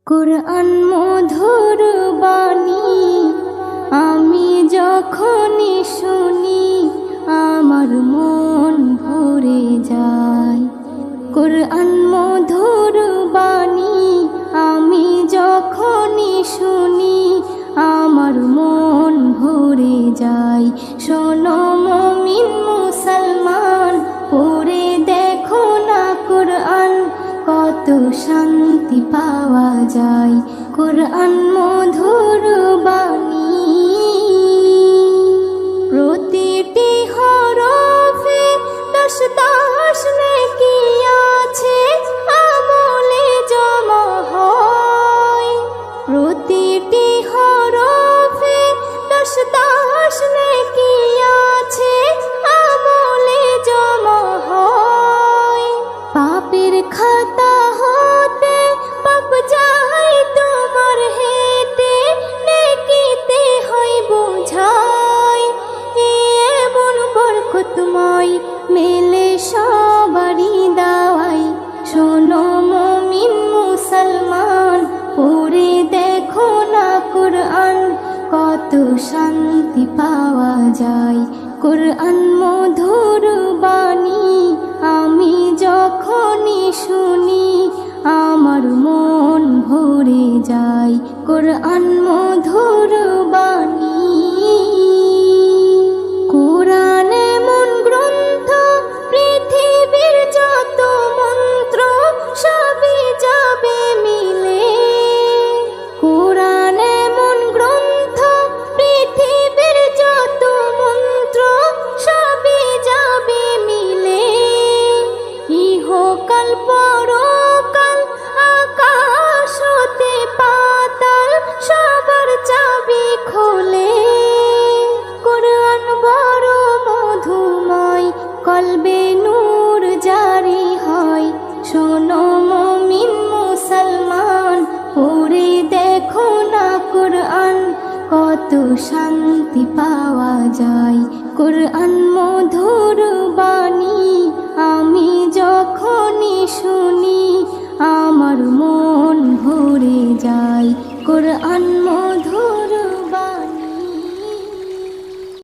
কুরআন মধুর বাণী আমি যখনই শুনি আমার মন ভরে যায়। কুরআন মধুর বাণী আমি যখনই শুনি আমার মন ভরে যায়। শোনো মুমিন মুসলমান, পড়ে দেখো না কুরআন, কত শান্তি পাওয়া যায়। কুরআন মধুর বাণী প্রতিটি হরফে 10 নেকি আছে, আমলে জমা হয়। প্রতিটি হরফে 10 নেকি আছে, আমলে জমা হয়। পাপের খাতা হতে পাপ যায় তোমার হেঁটে, নেকিতে হয় বোঝাই। এমন বরকতময় মেলে সবারই দাওয়াই। শোনো মুমিন মুসলমান, পড়ে দেখো না কুরআন, কত শান্তি পাওয়া যায়। কুরআন মধুর বাণী আমি যখনই শুনি আমার মন ভরে যায়। কুরআন মধুর বাণী কুরআন এমন গ্রন্থ, পৃথিবীর যত মন্ত্র সবই যাবে মিলে। কুরআন এমন গ্রন্থ, পৃথিবীর যত মন্ত্র সবই যাবে মিলে। ইহকাল পরকাল আকাশ হতে পাতাল সবার চাবি খোলে। কুরআন বড় মধুময়, কলবে নূর জারি হয়। শোনো মুমিন মুসলমান, পড়ে দেখো না কুরআন, কত শান্তি পাওয়া যায়। কুরআন মধুর বাণী আমি যখনই শুনি আমার মন ভরে যায়। কুরআন